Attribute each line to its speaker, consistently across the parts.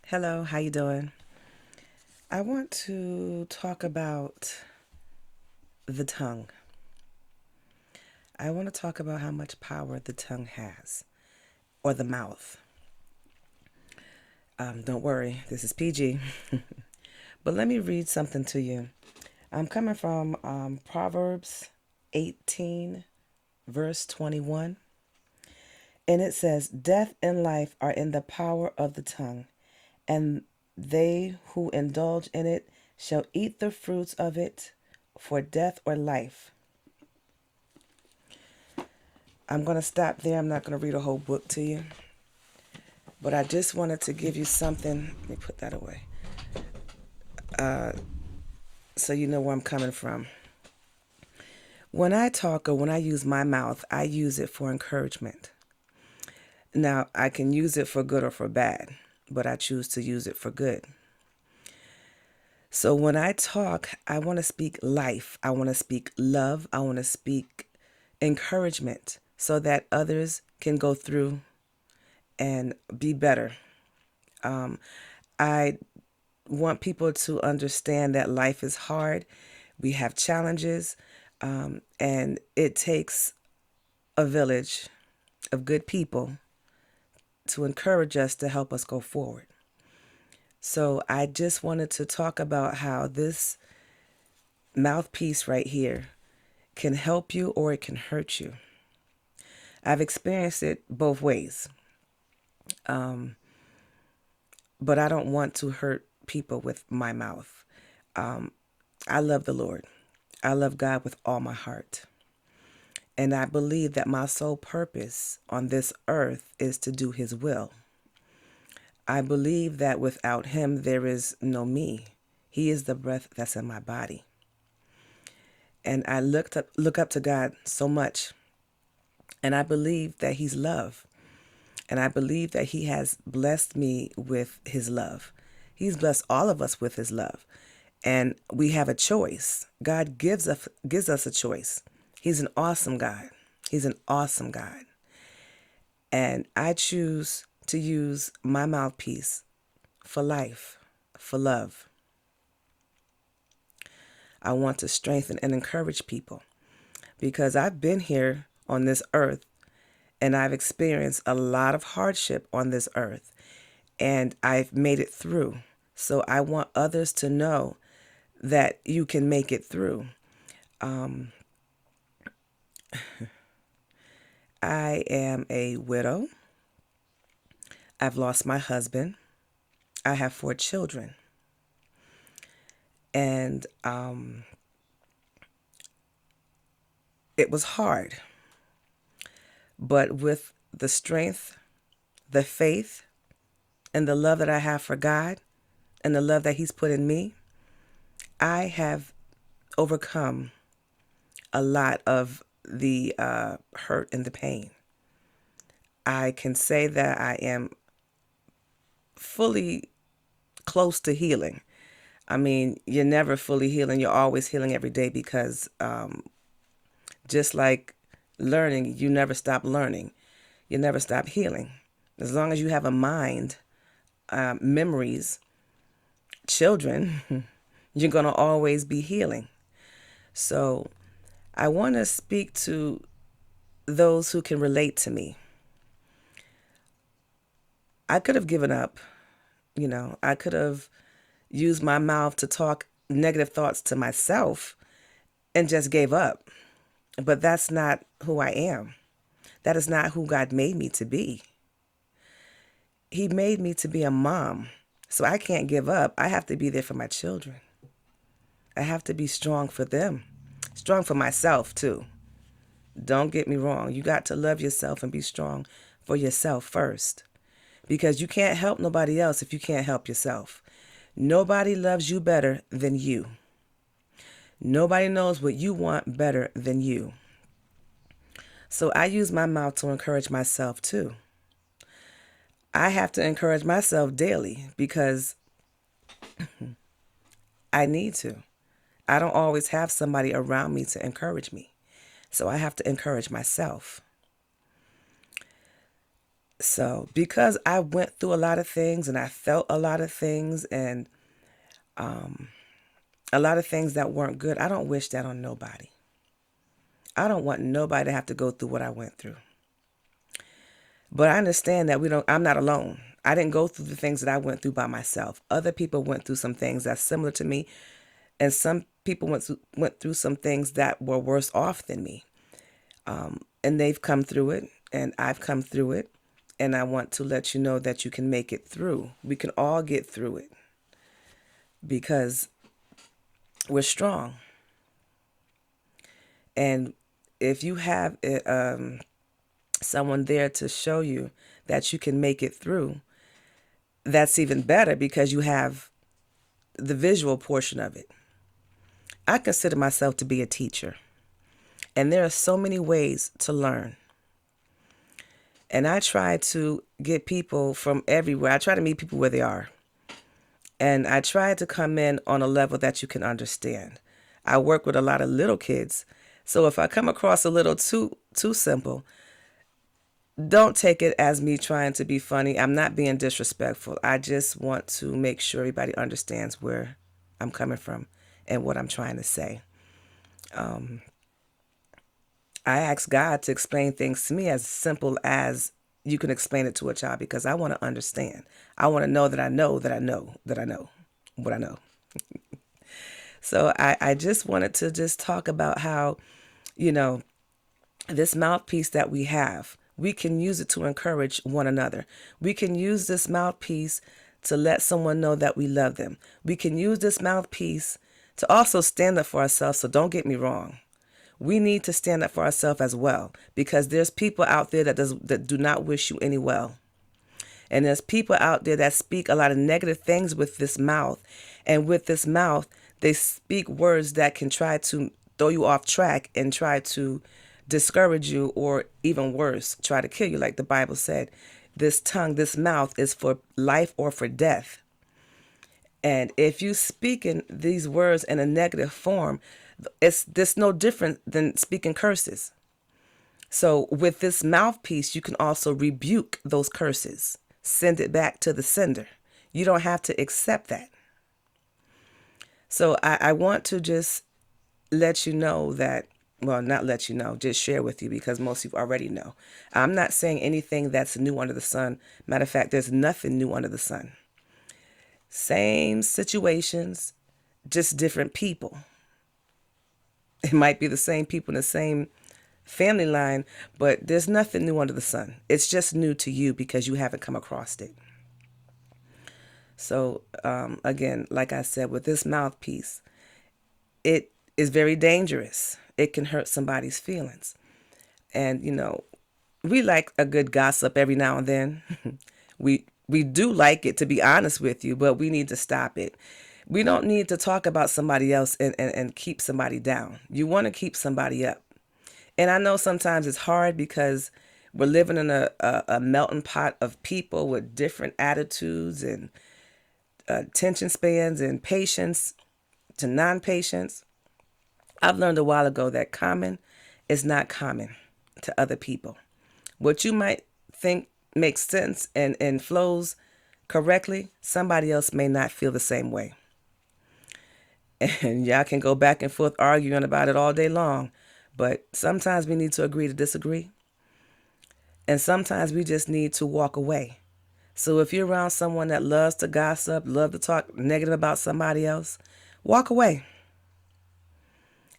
Speaker 1: Hello, how you doing? I want to talk about the tongue. I want to talk about how much power the tongue has, or the mouth. Don't worry, this is PG. But let me read something to you. I'm coming from Proverbs 18, verse 21. And it says, "Death and life are in the power of the tongue, and they who indulge in it shall eat the fruits of it, for death or life." I'm going to stop there. I'm not going to read a whole book to you, but I just wanted to give you something. Let me put that away so you know where I'm coming from. When I talk or when I use my mouth, I use it for encouragement. Now, I can use it for good or for bad, but I choose to use it for good. So when I talk, I want to speak life. I want to speak love. I want to speak encouragement so that others can go through and be better. I want people to understand that life is hard. We have challenges, and it takes a village of good people to encourage us to help us go forward. So I just wanted to talk about how this mouthpiece right here can help you or it can hurt you. I've experienced it both ways, but I don't want to hurt people with my mouth. I love the Lord. I love God with all my heart. And I believe that my sole purpose on this earth is to do His will. I believe that without Him, there is no me. He is the breath that's in my body. And I look up to God so much. And I believe that He's love. And I believe that He has blessed me with His love. He's blessed all of us with His love. And we have a choice. God gives us a choice. He's an awesome God. He's an awesome God. And I choose to use my mouthpiece for life, for love. I want to strengthen and encourage people because I've been here on this earth and I've experienced a lot of hardship on this earth and I've made it through. So I want others to know that you can make it through. I am a widow. I've lost my husband. I have 4 children. And it was hard. But with the strength, the faith, and the love that I have for God and the love that He's put in me, I have overcome a lot of the hurt and the pain. I can say that I am fully close to healing. I mean, you're never fully healing. You're always healing every day because just like learning, you never stop learning. You never stop healing. As long as you have a mind, memories, children, you're going to always be healing. So I want to speak to those who can relate to me. I could have given up, I could have used my mouth to talk negative thoughts to myself and just gave up. But that's not who I am. That is not who God made me to be. He made me to be a mom. So I can't give up. I have to be there for my children. I have to be strong for them, strong for myself too. Don't get me wrong. You got to love yourself and be strong for yourself first because you can't help nobody else if you can't help yourself. Nobody loves you better than you. Nobody knows what you want better than you. So I use my mouth to encourage myself too. I have to encourage myself daily because I need to. I don't always have somebody around me to encourage me. So I have to encourage myself. So, because I went through a lot of things and I felt a lot of things and a lot of things that weren't good, I don't wish that on nobody. I don't want nobody to have to go through what I went through. But I understand that I'm not alone. I didn't go through the things that I went through by myself. Other people went through some things that's similar to me, and some people went through some things that were worse off than me. And they've come through it, and I've come through it. And I want to let you know that you can make it through. We can all get through it because we're strong. And if you have someone there to show you that you can make it through, that's even better because you have the visual portion of it. I consider myself to be a teacher, and there are so many ways to learn. And I try to get people from everywhere. I try to meet people where they are. And I try to come in on a level that you can understand. I work with a lot of little kids. So if I come across a little too simple, don't take it as me trying to be funny. I'm not being disrespectful. I just want to make sure everybody understands where I'm coming from and what I'm trying to say. I ask God to explain things to me as simple as you can explain it to a child because I want to understand. I want to know that I know that I know that I know what I know. So I just wanted to just talk about how, you know, this mouthpiece that we have, we can use it to encourage one another. We can use this mouthpiece to let someone know that we love them. We can use this mouthpiece to also stand up for ourselves. So don't get me wrong. We need to stand up for ourselves as well because there's people out there that do not wish you any well. And there's people out there that speak a lot of negative things with this mouth. And with this mouth, they speak words that can try to throw you off track and try to discourage you or even worse, try to kill you. Like the Bible said, this tongue, this mouth is for life or for death. And if you speak in these words in a negative form, it's no different than speaking curses. So with this mouthpiece, you can also rebuke those curses, send it back to the sender. You don't have to accept that. So I want to just let you know that, well, not let you know, just share with you because most of you already know. I'm not saying anything that's new under the sun. Matter of fact, there's nothing new under the sun. Same situations, just different people. It might be the same people in the same family line, but there's nothing new under the sun. It's just new to you because you haven't come across it. So, again, like I said, with this mouthpiece, it is very dangerous. It can hurt somebody's feelings. And, we like a good gossip every now and then. We do like it, to be honest with you, but we need to stop it. We don't need to talk about somebody else and keep somebody down. You want to keep somebody up. And I know sometimes it's hard because we're living in a melting pot of people with different attitudes and attention spans and patience to non-patience. I've learned a while ago that common is not common to other people. What you might think makes sense and flows correctly, somebody else may not feel the same way. And y'all can go back and forth arguing about it all day long. But sometimes we need to agree to disagree. And sometimes we just need to walk away. So if you're around someone that loves to gossip, love to talk negative about somebody else, walk away.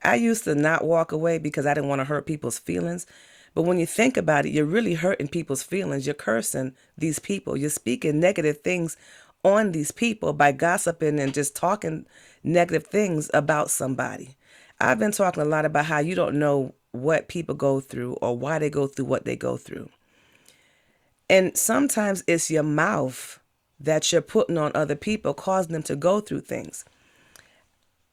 Speaker 1: I used to not walk away because I didn't want to hurt people's feelings. But when you think about it, you're really hurting people's feelings. You're cursing these people. You're speaking negative things on these people by gossiping and just talking negative things about somebody. I've been talking a lot about how you don't know what people go through or why they go through what they go through. And sometimes it's your mouth that you're putting on other people, causing them to go through things.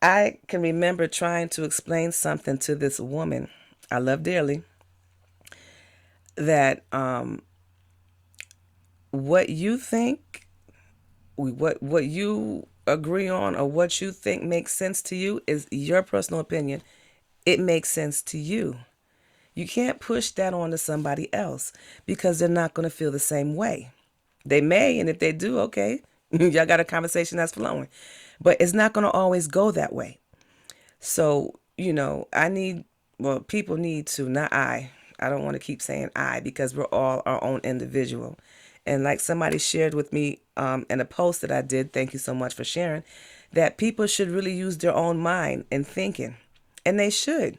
Speaker 1: I can remember trying to explain something to this woman I love dearly, that what you think, what you agree on, or what you think makes sense to you is your personal opinion. It makes sense to you. You can't push that onto somebody else because they're not going to feel the same way. They may, and if they do, okay, y'all got a conversation that's flowing. But it's not going to always go that way. So, people need to, not I don't want to keep saying I because we're all our own individual. And like somebody shared with me in a post that I did, thank you so much for sharing, that people should really use their own mind and thinking. And they should.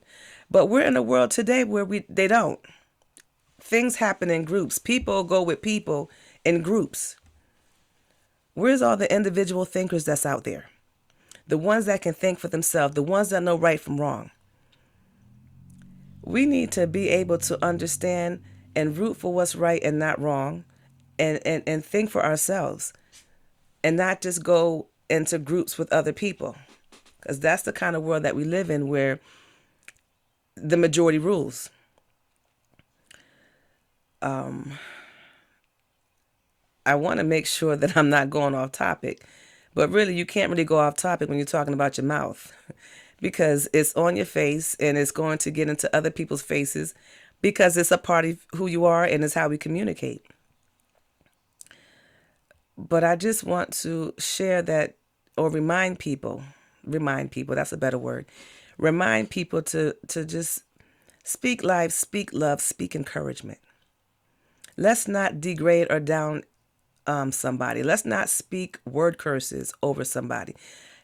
Speaker 1: But we're in a world today where they don't. Things happen in groups. People go with people in groups. Where's all the individual thinkers that's out there? The ones that can think for themselves, the ones that know right from wrong. We need to be able to understand and root for what's right and not wrong and think for ourselves and not just go into groups with other people. Because that's the kind of world that we live in where the majority rules. I want to make sure that I'm not going off topic, but really you can't really go off topic when you're talking about your mouth because it's on your face and it's going to get into other people's faces because it's a part of who you are and it's how we communicate. But I just want to share that or remind people, that's a better word, remind people to just speak life, speak love, speak encouragement. Let's not degrade or down somebody. Let's not speak word curses over somebody.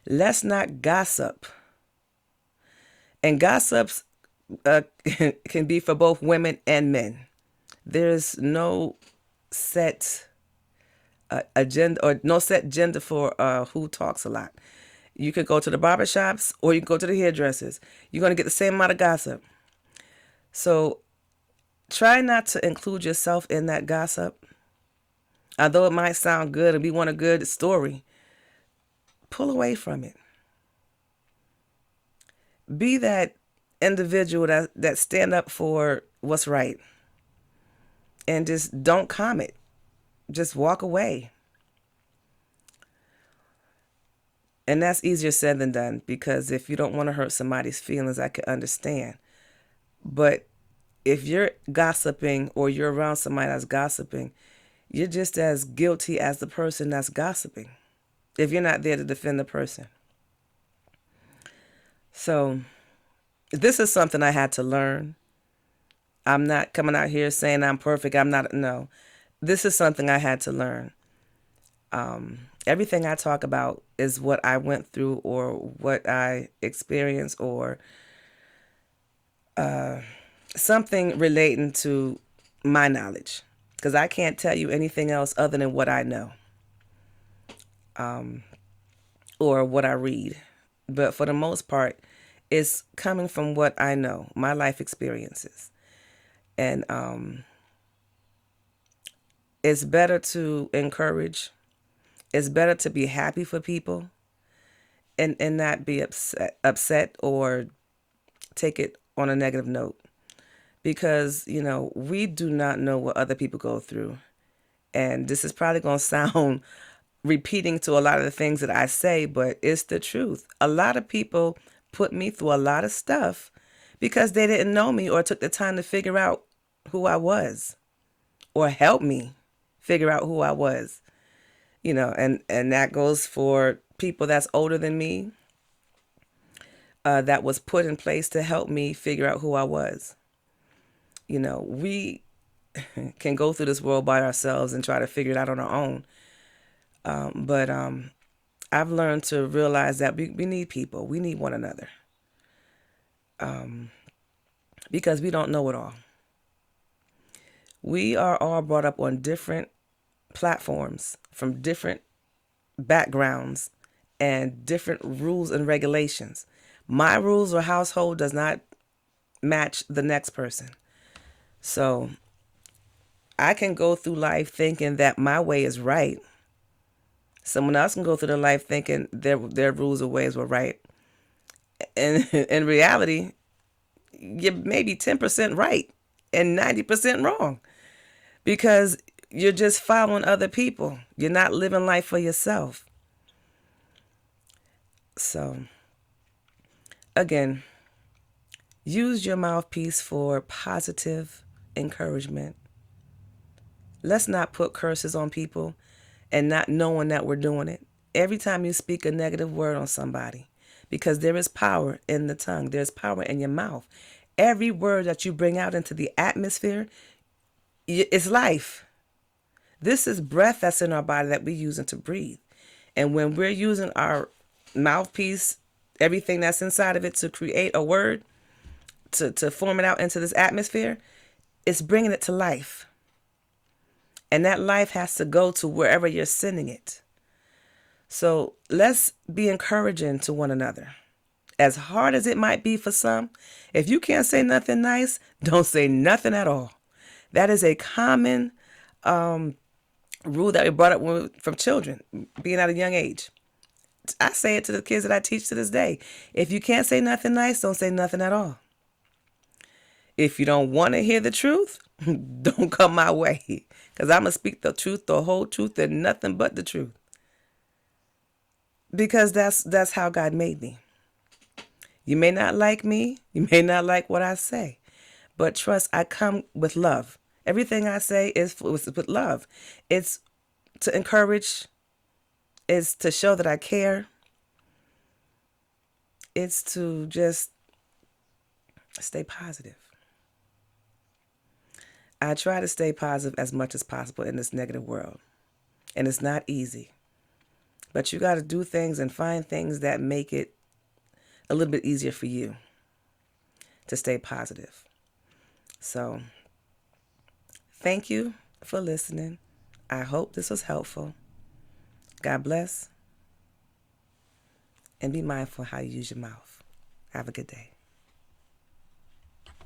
Speaker 1: Let's not gossip. And gossips can be for both women and men. There's no set agenda or no set gender for who talks a lot. You could go to the barbershops or you can go to the hairdressers. You're going to get the same amount of gossip. So try not to include yourself in that gossip. Although it might sound good and we want a good story, pull away from it. Be that individual that stand up for what's right. And just don't comment. Just walk away. And that's easier said than done because if you don't want to hurt somebody's feelings, I can understand. But if you're gossiping or you're around somebody that's gossiping, you're just as guilty as the person that's gossiping if you're not there to defend the person. So this is something I had to learn. I'm not coming out here saying I'm perfect. I'm not. No, this is something I had to learn. Everything I talk about is what I went through or what I experienced or something relating to my knowledge. Because I can't tell you anything else other than what I know or what I read. But for the most part, it's coming from what I know, my life experiences. And it's better to encourage. It's better to be happy for people and not be upset or take it on a negative note. Because, we do not know what other people go through. And this is probably going to sound repeating to a lot of the things that I say, but it's the truth. A lot of people put me through a lot of stuff because they didn't know me or took the time to figure out who I was or help me figure out who I was. And that goes for people that's older than me that was put in place to help me figure out who I was. We can go through this world by ourselves and try to figure it out on our own. But I've learned to realize that we need people. We need one another. Because we don't know it all. We are all brought up on different platforms from different backgrounds and different rules and regulations. My rules or household does not match the next person. So I can go through life thinking that my way is right. Someone else can go through their life thinking their rules or ways were right. And in reality, you're maybe 10% right and 90% wrong because you're just following other people. You're not living life for yourself. So, again, Use your mouthpiece for positive encouragement. Let's not put curses on people and not knowing that we're doing it. Every time you speak a negative word on somebody, because there is power in the tongue, there's power in your mouth. Every word that you bring out into the atmosphere is life. This is breath that's in our body that we're using to breathe. And when we're using our mouthpiece, everything that's inside of it to create a word, to form it out into this atmosphere, it's bringing it to life. And that life has to go to wherever you're sending it. So let's be encouraging to one another. As hard as it might be for some, if you can't say nothing nice, don't say nothing at all. That is a common rule that we brought up from children, being at a young age. I say it to the kids that I teach to this day. If you can't say nothing nice, don't say nothing at all. If you don't want to hear the truth, don't come my way. Because I'm going to speak the truth, the whole truth, and nothing but the truth. Because that's how God made me. You may not like me. You may not like what I say. But trust, I come with love. Everything I say is with love. It's to encourage. It's to show that I care. It's to just stay positive. I try to stay positive as much as possible in this negative world. And it's not easy. But you got to do things and find things that make it a little bit easier for you to stay positive. So, thank you for listening. I hope this was helpful. God bless. And be mindful how you use your mouth. Have a good day.